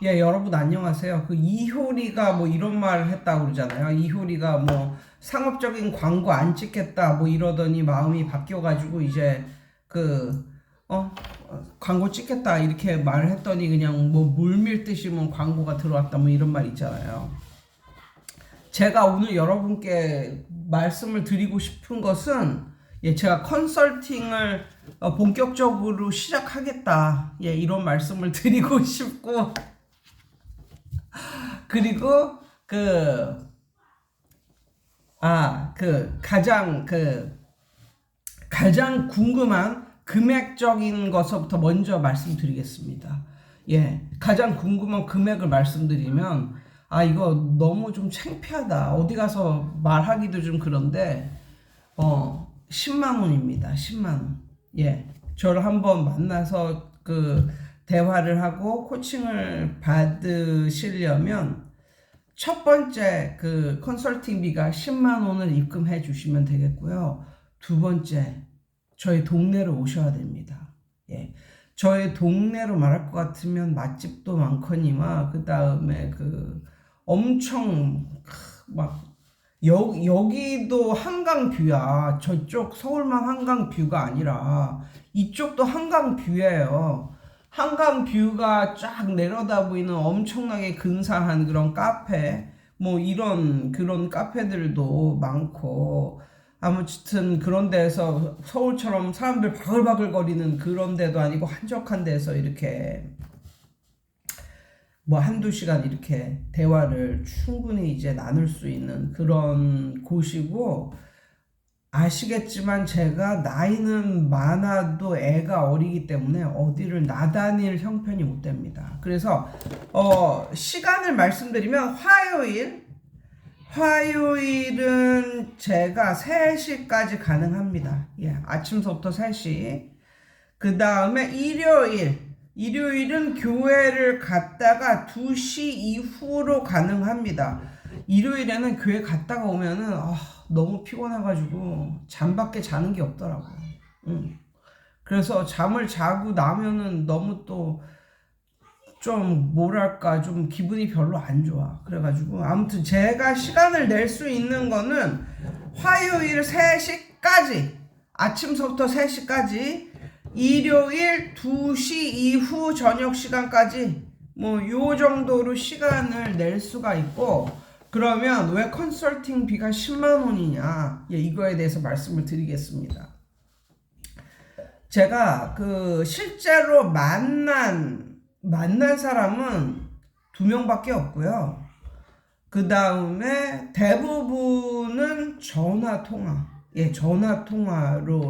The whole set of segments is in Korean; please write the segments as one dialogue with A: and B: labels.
A: 예, 여러분 안녕하세요. 그 이효리가 뭐 이런 말을 했다고 그러잖아요. 이효리가 뭐 상업적인 광고 안 찍겠다 뭐 이러더니 마음이 바뀌어가지고 이제 그, 광고 찍겠다 이렇게 말을 했더니 그냥 뭐 물밀듯이 뭐 광고가 들어왔다 뭐 이런 말 있잖아요. 제가 오늘 여러분께 말씀을 드리고 싶은 것은 제가 컨설팅을 본격적으로 시작하겠다. 이런 말씀을 드리고 싶고 그리고 가장 궁금한 금액적인 것부터 먼저 말씀드리겠습니다. 가장 궁금한 금액을 말씀드리면 이거 너무 좀 창피하다. 어디 가서 말하기도 좀 그런데 10만 원입니다. 10만 원. 저를 한번 만나서 대화를 하고 코칭을 받으시려면 첫 번째 컨설팅비가 10만 원을 입금해 주시면 되겠고요. 두 번째, 저희 동네로 오셔야 됩니다. 저희 동네로 말할 것 같으면 맛집도 많거니와 그 다음에 엄청 막 여기도 한강뷰야. 저쪽 서울만 한강뷰가 아니라 이쪽도 한강뷰예요. 한강뷰가 쫙 내려다 보이는 엄청나게 근사한 그런 카페, 뭐 이런 그런 카페들도 많고, 아무튼 그런 데서 서울처럼 사람들 바글바글 거리는 그런 데도 아니고 한적한 데서 이렇게 뭐 한두 시간 이렇게 대화를 충분히 이제 나눌 수 있는 그런 곳이고, 아시겠지만 제가 나이는 많아도 애가 어리기 때문에 어디를 나다닐 형편이 못 됩니다. 그래서 시간을 말씀드리면 화요일은 제가 3시까지 가능합니다. 아침서부터 3시. 그 다음에 일요일은 교회를 갔다가 2시 이후로 가능합니다. 일요일에는 교회 갔다가 오면은 너무 피곤해가지고 잠밖에 자는 게 없더라고요. 그래서 잠을 자고 나면은 너무 또 좀 뭐랄까 좀 기분이 별로 안 좋아. 그래가지고 아무튼 제가 시간을 낼 수 있는 거는 화요일 3시까지, 아침서부터 3시까지, 일요일 2시 이후 저녁 시간까지 뭐 요 정도로 시간을 낼 수가 있고, 그러면 왜 컨설팅비가 10만 원이냐, 이거에 대해서 말씀을 드리겠습니다. 제가 실제로 만난 사람은 2명밖에 없고요. 그 다음에 대부분은 전화통화,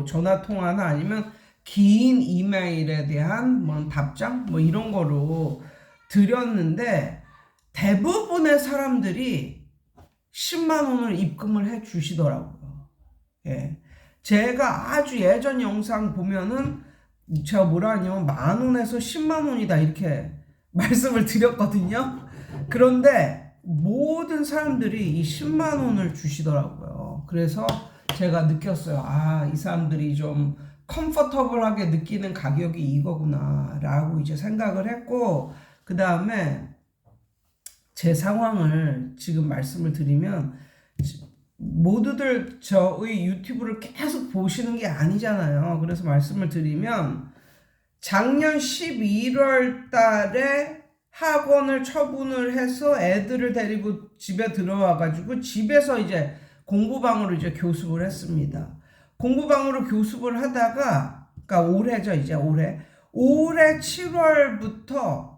A: 전화통화나 아니면 긴 이메일에 대한 뭐 답장 뭐 이런 거로 드렸는데, 대부분의 사람들이 10만 원을 입금을 해 주시더라고요. 제가 아주 예전 영상 보면은 제가 뭐라 하냐면 10,000원에서 10만 원이다 이렇게 말씀을 드렸거든요. 그런데 모든 사람들이 이 10만 원을 주시더라고요. 그래서 제가 느꼈어요. 이 사람들이 좀 컴포터블하게 느끼는 가격이 이거구나 라고 이제 생각을 했고, 그 다음에 제 상황을 지금 말씀을 드리면, 모두들 저의 유튜브를 계속 보시는 게 아니잖아요. 그래서 말씀을 드리면, 작년 11월 달에 학원을 처분을 해서 애들을 데리고 집에 들어와가지고 집에서 이제 공부방으로 이제 교습을 했습니다. 공부방으로 교습을 하다가, 그러니까 올해죠, 이제 올해 7월부터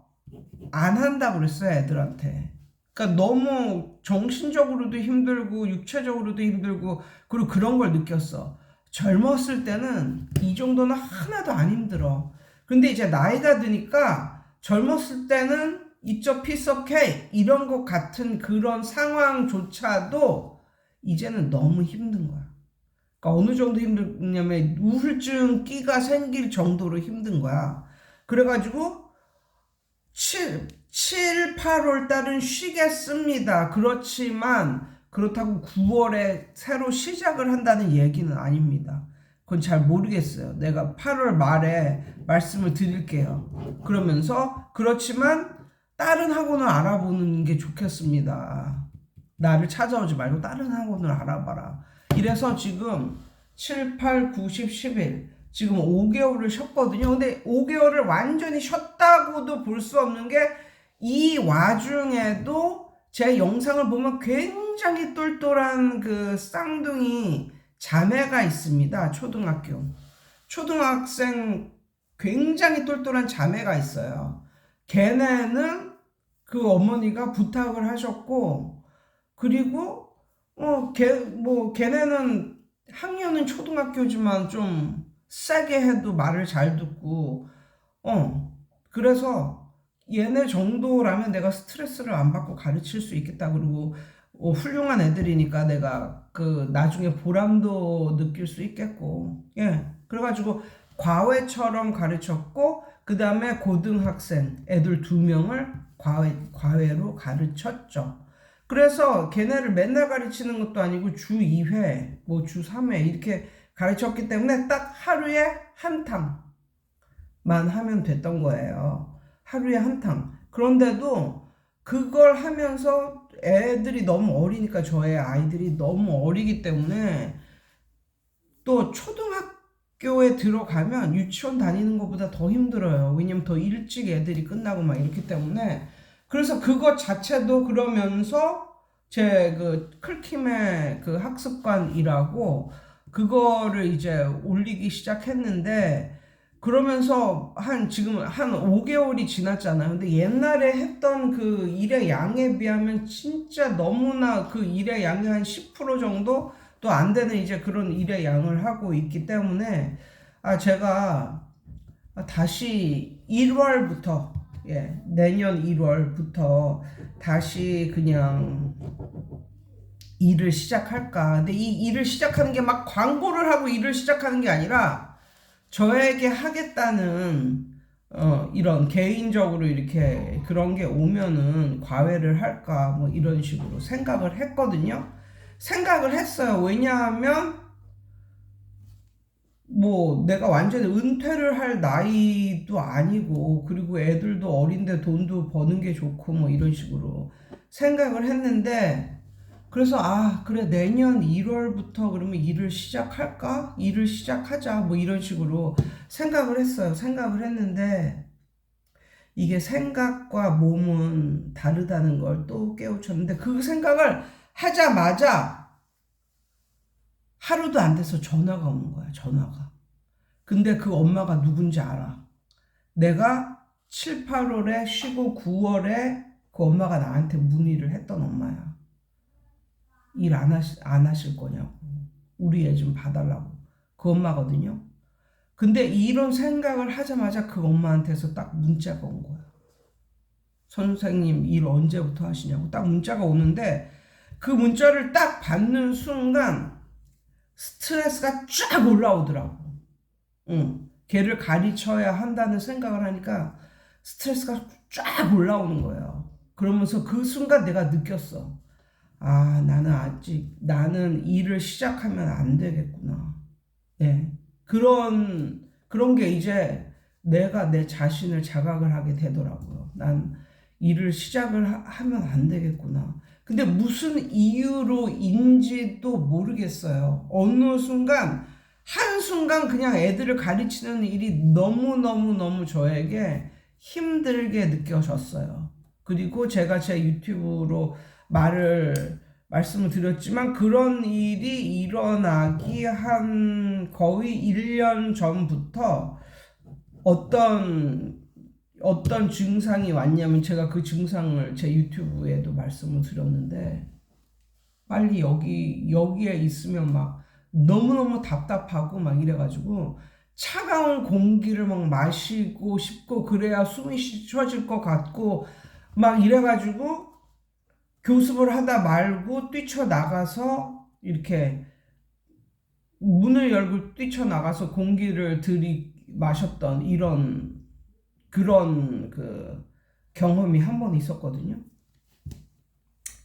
A: 안 한다고 그랬어요, 애들한테. 그러니까 너무 정신적으로도 힘들고 육체적으로도 힘들고, 그리고 그런 걸 느꼈어. 젊었을 때는 이 정도는 하나도 안 힘들어. 근데 이제 나이가 드니까 젊었을 때는 이쪽 piece of cake 이런 것 같은 그런 상황조차도 이제는 너무 힘든 거야. 그러니까 어느 정도 힘드냐면 우울증 끼가 생길 정도로 힘든 거야. 그래가지고 7, 8월 달은 쉬겠습니다. 그렇지만 그렇다고 9월에 새로 시작을 한다는 얘기는 아닙니다. 그건 잘 모르겠어요. 내가 8월 말에 말씀을 드릴게요. 그러면서 그렇지만 다른 학원을 알아보는 게 좋겠습니다. 나를 찾아오지 말고 다른 학원을 알아봐라. 이래서 지금 7, 8, 9, 10, 11 지금 5개월을 쉬었거든요. 근데 5개월을 완전히 쉬었다고도 볼 수 없는 게 이 와중에도 제 영상을 보면 굉장히 똘똘한 그 쌍둥이 자매가 있습니다. 초등학생 굉장히 똘똘한 자매가 있어요. 걔네는 그 어머니가 부탁을 하셨고, 그리고 걔네는 학년은 초등학교지만 좀 세게 해도 말을 잘 듣고, 그래서 얘네 정도라면 내가 스트레스를 안 받고 가르칠 수 있겠다. 그리고 훌륭한 애들이니까 내가 그 나중에 보람도 느낄 수 있겠고, 예. 그래가지고 과외처럼 가르쳤고, 그 다음에 고등학생 애들 2명을 과외로 가르쳤죠. 그래서 걔네를 맨날 가르치는 것도 아니고 주 2회, 뭐 주 3회 이렇게 가르쳤기 때문에 딱 하루에 한 탕만 하면 됐던 거예요. 하루에 한 탕. 그런데도 그걸 하면서 애들이 너무 어리니까, 저의 아이들이 너무 어리기 때문에, 또 초등학교에 들어가면 유치원 다니는 것보다 더 힘들어요. 왜냐면 더 일찍 애들이 끝나고 막 이렇기 때문에. 그래서 그것 자체도 그러면서 제 그 클킴의 그 학습관이라고 그거를 이제 올리기 시작했는데, 그러면서 지금 한 5개월이 지났잖아요. 근데 옛날에 했던 그 일의 양에 비하면 진짜 너무나 그 일의 양이 한 10% 정도 또 안 되는 이제 그런 일의 양을 하고 있기 때문에, 제가 다시 1월부터, 예, 내년 1월부터 다시 그냥 일을 시작할까. 근데 이 일을 시작하는 게 막 광고를 하고 일을 시작하는 게 아니라, 저에게 하겠다는 이런 개인적으로 이렇게 그런 게 오면은 과외를 할까 뭐 이런 식으로 생각을 했거든요. 생각을 했어요. 왜냐하면 뭐 내가 완전히 은퇴를 할 나이도 아니고, 그리고 애들도 어린데 돈도 버는 게 좋고 뭐 이런 식으로 생각을 했는데, 그래서 그래 내년 1월부터 그러면 일을 시작할까? 일을 시작하자 뭐 이런 식으로 생각을 했어요. 생각을 했는데 이게 생각과 몸은 다르다는 걸 또 깨우쳤는데, 그 생각을 하자마자 하루도 안 돼서 전화가 오는 거야. 전화가. 근데 그 엄마가 누군지 알아. 내가 7, 8월에 쉬고 9월에 그 엄마가 나한테 문의를 했던 엄마야. 일 안 하실 거냐고. 우리 애 좀 봐달라고. 그 엄마거든요. 근데 이런 생각을 하자마자 그 엄마한테서 딱 문자가 온 거야. 선생님 일 언제부터 하시냐고 딱 문자가 오는데, 그 문자를 딱 받는 순간 스트레스가 쫙 올라오더라고. 걔를 가르쳐야 한다는 생각을 하니까 스트레스가 쫙 올라오는 거예요. 그러면서 그 순간 내가 느꼈어. 나는 일을 시작하면 안 되겠구나. 예. 그런 게 이제 내가 내 자신을 자각을 하게 되더라고요. 난 일을 시작을 하면 안 되겠구나. 근데 무슨 이유로인지도 모르겠어요. 어느 순간, 한순간 그냥 애들을 가르치는 일이 너무너무너무 저에게 힘들게 느껴졌어요. 그리고 제가 제 유튜브로 말씀을 드렸지만, 그런 일이 일어나기 한 거의 1년 전부터 어떤 증상이 왔냐면, 제가 그 증상을 제 유튜브에도 말씀을 드렸는데, 빨리 여기에 있으면 막 너무너무 답답하고 막 이래가지고 차가운 공기를 막 마시고 싶고, 그래야 숨이 쉬어질 것 같고 막 이래가지고 교습을 하다 말고 뛰쳐나가서 이렇게 문을 열고 뛰쳐나가서 공기를 들이마셨던 그런 그 경험이 한 번 있었거든요.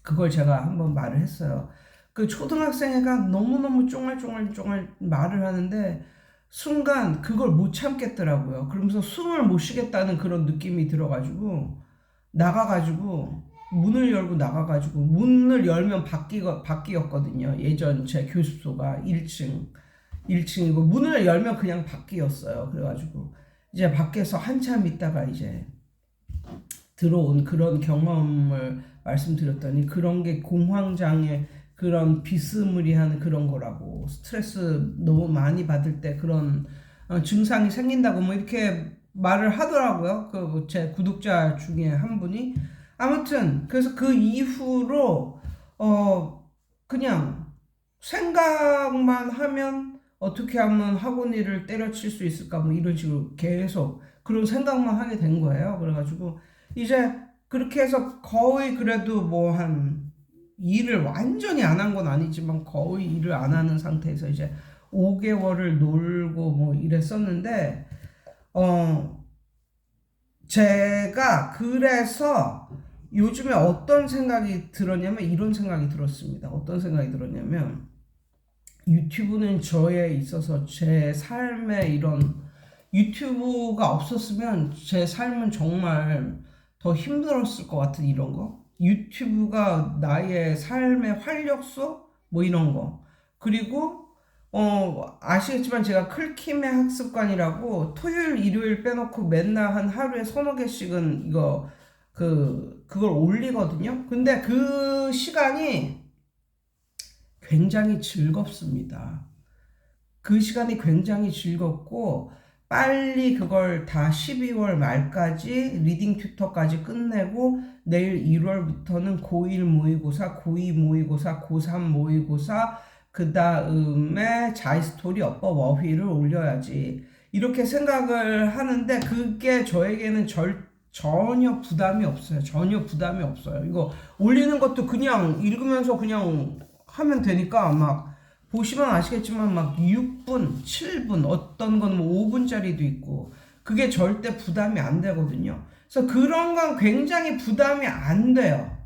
A: 그걸 제가 한번 말을 했어요. 그 초등학생 애가 너무너무 쫑알쫑알 말을 하는데 순간 그걸 못 참겠더라고요. 그러면서 숨을 못 쉬겠다는 그런 느낌이 들어가지고 나가가지고 문을 열고 나가가지고 문을 열면 밖이었거든요. 예전 제 교습소가 1층이고 문을 열면 그냥 밖이었어요. 그래가지고 이제 밖에서 한참 있다가 이제 들어온 그런 경험을 말씀드렸더니 그런 게 공황장애 그런 비스무리한 그런 거라고 스트레스 너무 많이 받을 때 그런 증상이 생긴다고 뭐 이렇게 말을 하더라고요. 그 제 구독자 중에 한 분이 아무튼 그래서 그 이후로 그냥 생각만 하면 어떻게 하면 학원일을 때려칠 수 있을까 뭐 이런 식으로 계속 그런 생각만 하게 된 거예요. 그래가지고 이제 그렇게 해서 거의 그래도 뭐 한 일을 완전히 안 한 건 아니지만 거의 일을 안 하는 상태에서 이제 5개월을 놀고 뭐 이랬었는데 제가 그래서 요즘에 어떤 생각이 들었냐면 이런 생각이 들었습니다. 어떤 생각이 들었냐면 유튜브는 저에 있어서 제 삶의 이런 유튜브가 없었으면 제 삶은 정말 더 힘들었을 것 같은 이런 거. 유튜브가 나의 삶의 활력소? 뭐 이런 거. 그리고 아시겠지만 제가 클킴의 학습관이라고 토요일, 일요일 빼놓고 맨날 한 하루에 서너 개씩은 그걸 올리거든요. 근데 그 시간이 굉장히 즐겁습니다. 그 시간이 굉장히 즐겁고 빨리 그걸 다 12월 말까지 리딩 튜터까지 끝내고 내일 1월부터는 고1 모의고사, 고2 모의고사, 고3 모의고사 그 다음에 자이스토리 어법 어휘를 올려야지 이렇게 생각을 하는데 그게 저에게는 전혀 부담이 없어요. 전혀 부담이 없어요. 이거 올리는 것도 그냥 읽으면서 그냥 하면 되니까 막 보시면 아시겠지만 막 6분, 7분, 어떤 건 뭐 5분짜리도 있고 그게 절대 부담이 안 되거든요. 그래서 그런 건 굉장히 부담이 안 돼요.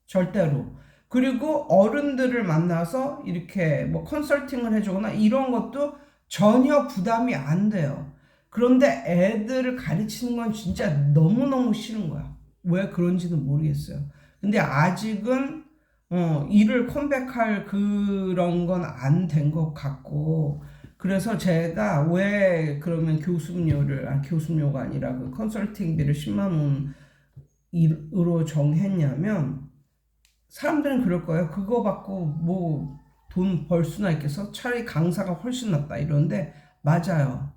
A: 절대로. 그리고 어른들을 만나서 이렇게 뭐 컨설팅을 해주거나 이런 것도 전혀 부담이 안 돼요. 그런데 애들을 가르치는 건 진짜 너무너무 싫은 거야. 왜 그런지는 모르겠어요. 근데 아직은 일을 컴백할 그런 건 안 된 것 같고 그래서 제가 왜 그러면 교습료가 아니라 그 컨설팅비를 10만 원으로 정했냐면 사람들은 그럴 거예요. 그거 받고 뭐 돈 벌 수나 있겠어? 차라리 강사가 훨씬 낫다 이러는데 맞아요.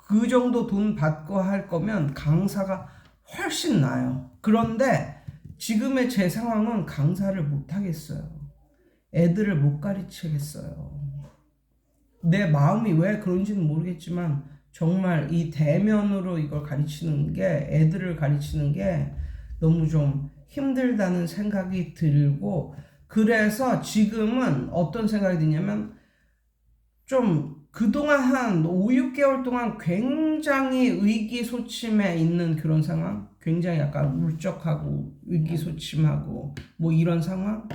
A: 그 정도 돈 받고 할 거면 강사가 훨씬 나아요. 그런데 지금의 제 상황은 강사를 못 하겠어요. 애들을 못 가르치겠어요. 내 마음이 왜 그런지는 모르겠지만 정말 이 대면으로 이걸 가르치는 게 애들을 가르치는 게 너무 좀 힘들다는 생각이 들고 그래서 지금은 어떤 생각이 드냐면 좀 그동안 한 5, 6개월 동안 굉장히 의기소침해 있는 그런 상황 굉장히 약간 울적하고 의기소침하고 뭐 이런 상황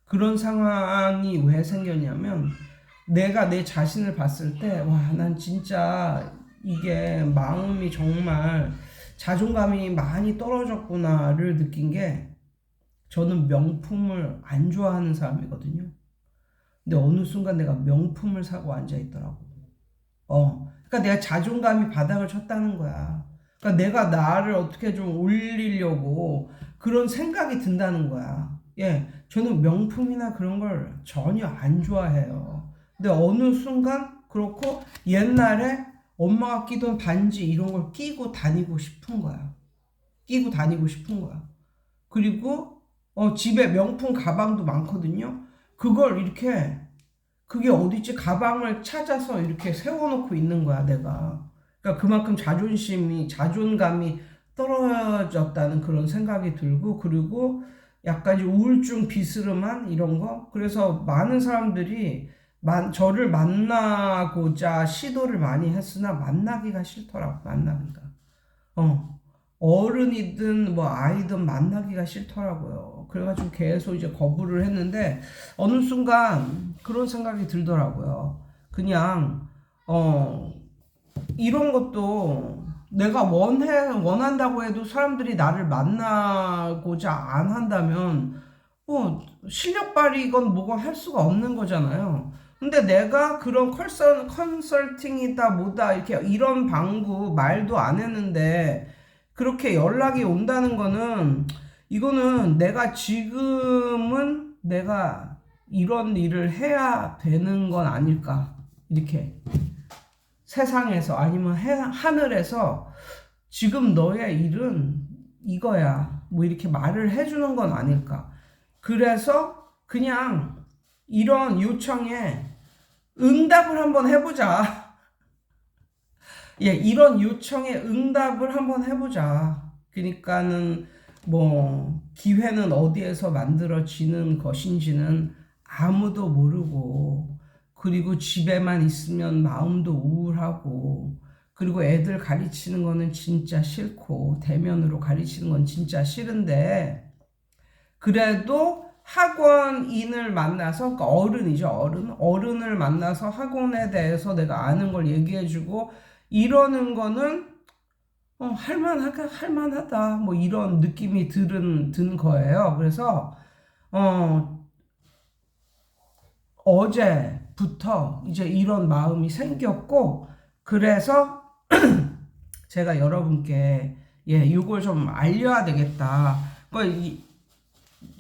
A: 그런 상황이 왜 생겼냐면 내가 내 자신을 봤을 때 와, 난 진짜 이게 마음이 정말 자존감이 많이 떨어졌구나를 느낀 게 저는 명품을 안 좋아하는 사람이거든요. 근데 어느 순간 내가 명품을 사고 앉아 있더라고. 그러니까 내가 자존감이 바닥을 쳤다는 거야. 그러니까 내가 나를 어떻게 좀 올리려고 그런 생각이 든다는 거야. 예, 저는 명품이나 그런 걸 전혀 안 좋아해요. 근데 어느 순간 그렇고 옛날에 엄마가 끼던 반지 이런 걸 끼고 다니고 싶은 거야. 끼고 다니고 싶은 거야. 그리고 집에 명품 가방도 많거든요. 그걸 이렇게 그게 어디지 가방을 찾아서 이렇게 세워놓고 있는 거야 내가. 그러니까 그만큼 자존감이 떨어졌다는 그런 생각이 들고 그리고 약간 우울증 비스름한 이런 거. 그래서 많은 사람들이 저를 만나고자 시도를 많이 했으나 만나기가 싫더라고 만나기가. 어른이든 뭐 아이든 만나기가 싫더라고요. 그래가지고 계속 이제 거부를 했는데 어느 순간 그런 생각이 들더라고요. 그냥 이런 것도 내가 원한다고 해도 사람들이 나를 만나고자 안 한다면, 실력 발휘건 뭐건 할 수가 없는 거잖아요. 근데 내가 그런 컨설팅이다 뭐다 이렇게 이런 방구 말도 안 했는데 그렇게 연락이 온다는 거는, 이거는 내가 지금은 내가 이런 일을 해야 되는 건 아닐까, 이렇게 세상에서 아니면 하늘에서 지금 너의 일은 이거야 뭐 이렇게 말을 해주는 건 아닐까. 그래서 그냥 이런 요청에 응답을 한번 해보자. 예, 이런 요청에 응답을 한번 해보자. 그러니까는 뭐 기회는 어디에서 만들어지는 것인지는 아무도 모르고, 그리고 집에만 있으면 마음도 우울하고, 그리고 애들 가르치는 거는 진짜 싫고 대면으로 가르치는 건 진짜 싫은데, 그래도 학원인을 만나서, 그러니까 어른이죠, 어른을 만나서 학원에 대해서 내가 아는 걸 얘기해주고 이러는 거는 할만하다 뭐 이런 느낌이 든 거예요. 그래서 어제부터 이제 이런 마음이 생겼고, 그래서 제가 여러분께 이걸 좀 알려야 되겠다.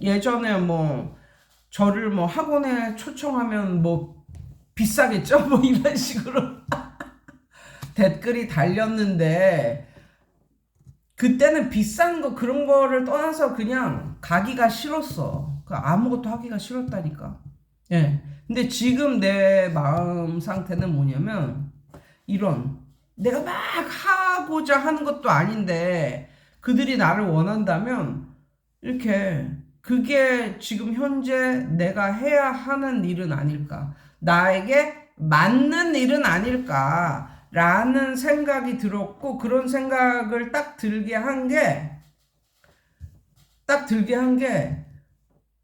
A: 예전에 뭐 저를 뭐 학원에 초청하면 뭐 비싸겠죠? 뭐 이런 식으로 댓글이 달렸는데, 그때는 비싼 거 그런 거를 떠나서 그냥 가기가 싫었어. 아무것도 하기가 싫었다니까. 예. 근데 지금 내 마음 상태는 뭐냐면, 이런 내가 막 하고자 하는 것도 아닌데 그들이 나를 원한다면 이렇게, 그게 지금 현재 내가 해야 하는 일은 아닐까, 나에게 맞는 일은 아닐까 라는 생각이 들었고, 그런 생각을 딱 들게 한 게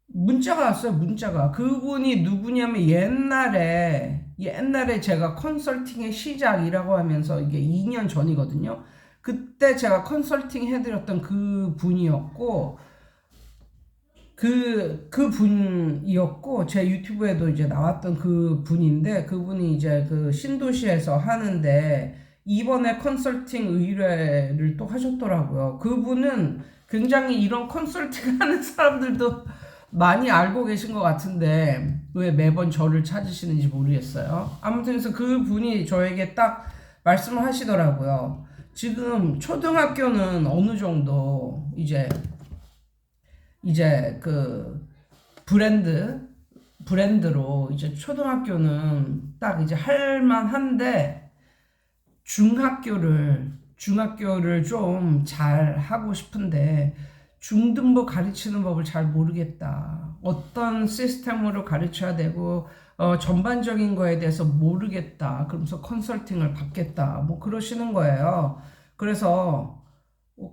A: 문자가 왔어요. 문자가. 그분이 누구냐면 옛날에 제가 컨설팅의 시작이라고 하면서, 이게 2년 전이거든요. 그때 제가 컨설팅 해드렸던 그 분이었고, 그 분이었고, 제 유튜브에도 이제 나왔던 그 분인데, 그분이 이제 그 신도시에서 하는데 이번에 컨설팅 의뢰를 또 하셨더라고요. 그분은 굉장히 이런 컨설팅 하는 사람들도 많이 알고 계신 것 같은데 왜 매번 저를 찾으시는지 모르겠어요. 아무튼 그래서 그 분이 저에게 딱 말씀을 하시더라고요. 지금 초등학교는 어느 정도 이제 그 브랜드로 이제 초등학교는 딱 이제 할만한데, 중학교를 좀 잘 하고 싶은데 중등부 가르치는 법을 잘 모르겠다. 어떤 시스템으로 가르쳐야 되고 전반적인 거에 대해서 모르겠다. 그러면서 컨설팅을 받겠다. 뭐 그러시는 거예요. 그래서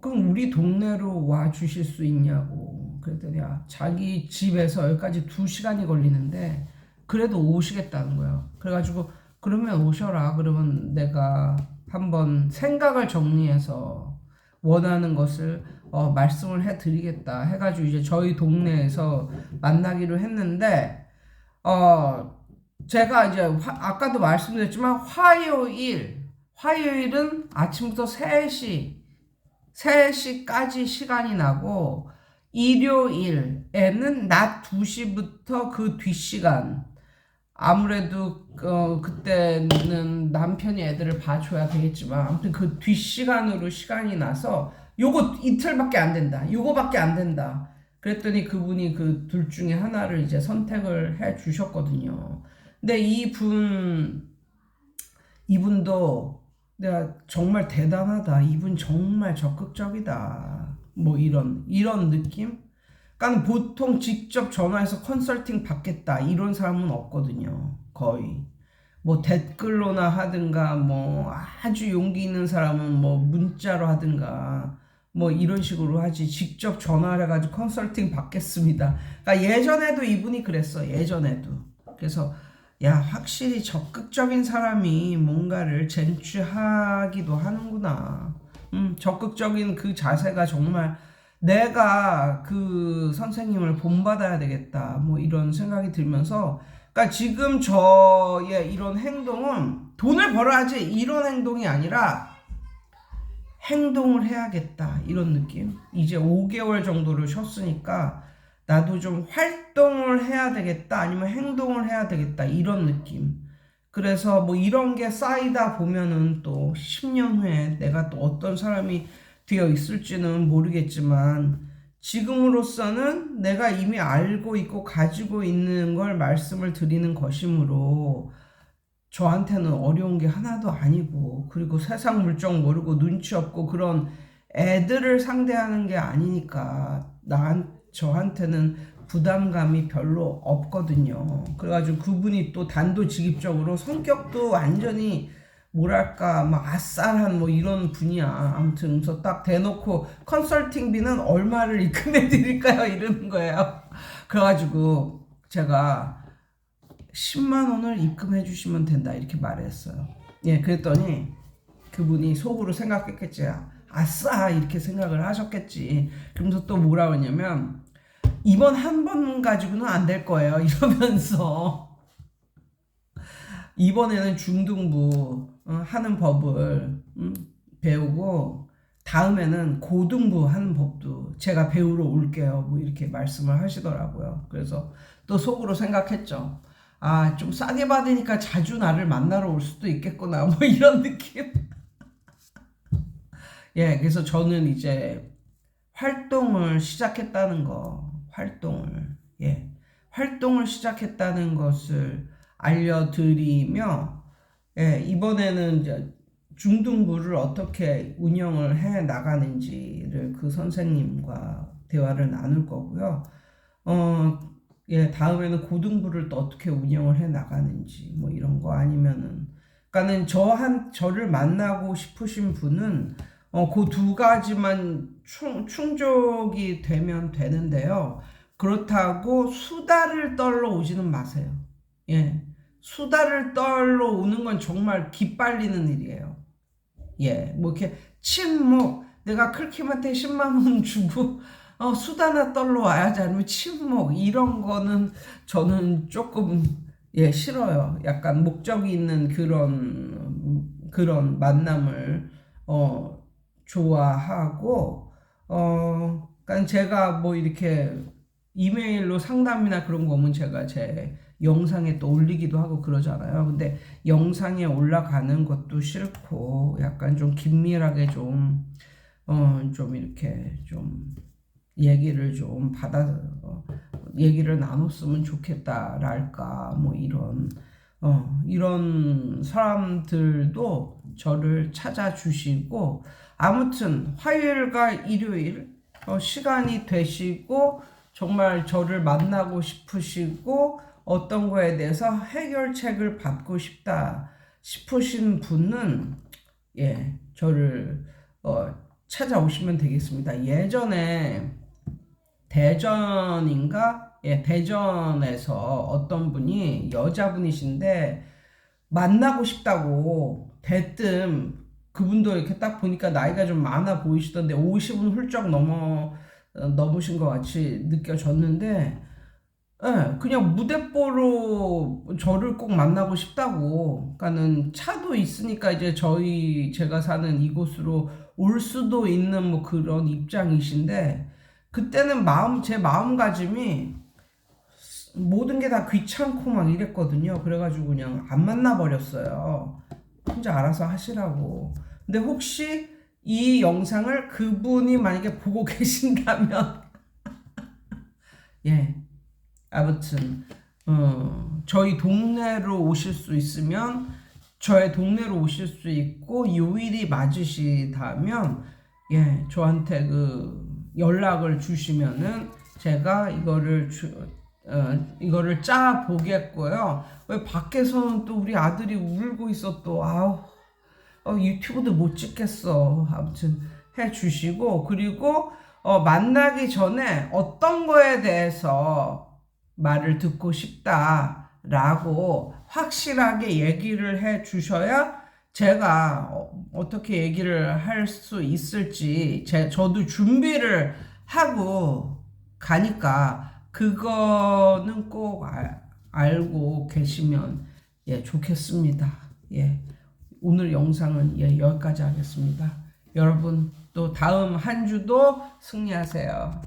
A: 그럼 우리 동네로 와 주실 수 있냐고 그랬더니, 자기 집에서 여기까지 2시간이 걸리는데 그래도 오시겠다는 거예요. 그래가지고 그러면 오셔라. 그러면 내가 한번 생각을 정리해서 원하는 것을 말씀을 해드리겠다 해가지고 이제 저희 동네에서 만나기로 했는데, 제가 이제 아까도 말씀드렸지만 화요일은 아침부터 3시까지 시간이 나고, 일요일에는 낮 2시부터 그 뒷시간, 아무래도 그때는 남편이 애들을 봐줘야 되겠지만 아무튼 그 뒷시간으로 시간이 나서 요거 이틀밖에 안 된다, 요거밖에 안 된다 그랬더니 그분이 그 둘 중에 하나를 이제 선택을 해 주셨거든요. 근데 이분도 내가 정말 대단하다, 이분 정말 적극적이다 뭐 이런 느낌? 그러니까 보통 직접 전화해서 컨설팅 받겠다 이런 사람은 없거든요. 거의 뭐 댓글로나 하든가, 뭐 아주 용기 있는 사람은 뭐 문자로 하든가 뭐 이런 식으로 하지, 직접 전화를 해가지고 컨설팅 받겠습니다. 그러니까 예전에도 이분이 그랬어. 예전에도. 그래서 확실히 적극적인 사람이 뭔가를 쟁취하기도 하는구나. 적극적인 그 자세가 정말 내가 그 선생님을 본받아야 되겠다. 뭐 이런 생각이 들면서, 그러니까 지금 저의 이런 행동은 돈을 벌어야지 이런 행동이 아니라 행동을 해야겠다. 이런 느낌. 이제 5개월 정도를 쉬었으니까 나도 좀 활동을 해야 되겠다. 아니면 행동을 해야 되겠다. 이런 느낌. 그래서 뭐 이런 게 쌓이다 보면은 또 10년 후에 내가 또 어떤 사람이 되어 있을지는 모르겠지만 지금으로서는 내가 이미 알고 있고 가지고 있는 걸 말씀을 드리는 것이므로 저한테는 어려운 게 하나도 아니고, 그리고 세상 물정 모르고 눈치 없고 그런 애들을 상대하는 게 아니니까 저한테는 부담감이 별로 없거든요. 그래가지고 그분이 또 단도직입적으로 성격도 완전히 뭐랄까 막 아싸한 뭐 이런 분이야. 아무튼 그래서 딱 대놓고 컨설팅비는 얼마를 입금해 드릴까요? 이러는 거예요. 그래가지고 제가 10만 원을 입금해 주시면 된다 이렇게 말했어요. 예, 그랬더니 그분이 속으로 생각했겠지. 아싸 이렇게 생각을 하셨겠지. 그러면서 또 뭐라 그러냐면 이번 한 번 가지고는 안 될 거예요 이러면서 이번에는 중등부 하는 법을 배우고 다음에는 고등부 하는 법도 제가 배우러 올게요 뭐 이렇게 말씀을 하시더라고요. 그래서 또 속으로 생각했죠. 아, 좀 싸게 받으니까 자주 나를 만나러 올 수도 있겠구나 뭐 이런 느낌. 예, 그래서 저는 이제 활동을 시작했다는 거, 활동을 시작했다는 것을 알려드리며, 예, 이번에는 이제 중등부를 어떻게 운영을 해 나가는지를 그 선생님과 대화를 나눌 거고요. 예, 다음에는 고등부를 또 어떻게 운영을 해 나가는지 뭐 이런 거 아니면은, 그러니까는 저를 만나고 싶으신 분은 그 두 가지만 충족이 되면 되는데요. 그렇다고 수다를 떨러 오지는 마세요. 예. 수다를 떨러 오는 건 정말 기빨리는 일이에요. 예. 뭐 이렇게 친목, 내가 클킴한테 10만 원 주고 수다나 떨러 와야지 아니면 친목 이런 거는 저는 조금 예, 싫어요. 약간 목적이 있는 그런 만남을 좋아하고 그러니까 제가 뭐 이렇게 이메일로 상담이나 그런 거 오면 제가 제 영상에 또 올리기도 하고 그러잖아요. 근데 영상에 올라가는 것도 싫고 약간 좀 긴밀하게 좀 이렇게 좀 얘기를 좀 얘기를 나눴으면 좋겠다랄까 뭐 이런 사람들도 저를 찾아주시고 아무튼 화요일과 일요일 시간이 되시고 정말 저를 만나고 싶으시고 어떤 거에 대해서 해결책을 받고 싶다 싶으신 분은 예, 저를 찾아오시면 되겠습니다. 예전에 대전인가? 예, 대전에서 어떤 분이 여자분이신데 만나고 싶다고 대뜸 그분도 이렇게 딱 보니까 나이가 좀 많아 보이시던데 50은 훌쩍 넘으신 것 같이 느껴졌는데 예, 그냥 무대뽀로 저를 꼭 만나고 싶다고. 그러니까는 차도 있으니까 이제 제가 사는 이곳으로 올 수도 있는 뭐 그런 입장이신데, 그때는 제 마음가짐이 모든 게 다 귀찮고 막 이랬거든요. 그래가지고 그냥 안 만나버렸어요. 혼자 알아서 하시라고. 근데 혹시 이 영상을 그분이 만약에 보고 계신다면, 예. 아무튼 저희 동네로 오실 수 있으면 저의 동네로 오실 수 있고 요일이 맞으시다면 예, 저한테 그 연락을 주시면은 제가 이거를 짜 보겠고요. 왜 밖에서는 또 우리 아들이 울고 있어 또 유튜브도 못 찍겠어. 아무튼 해 주시고 그리고 만나기 전에 어떤 거에 대해서 말을 듣고 싶다라고 확실하게 얘기를 해 주셔야 제가 어떻게 얘기를 할 수 있을지 저도 준비를 하고 가니까 그거는 꼭 알고 계시면 예, 좋겠습니다. 예. 오늘 영상은 예, 여기까지 하겠습니다. 여러분 또 다음 한 주도 승리하세요.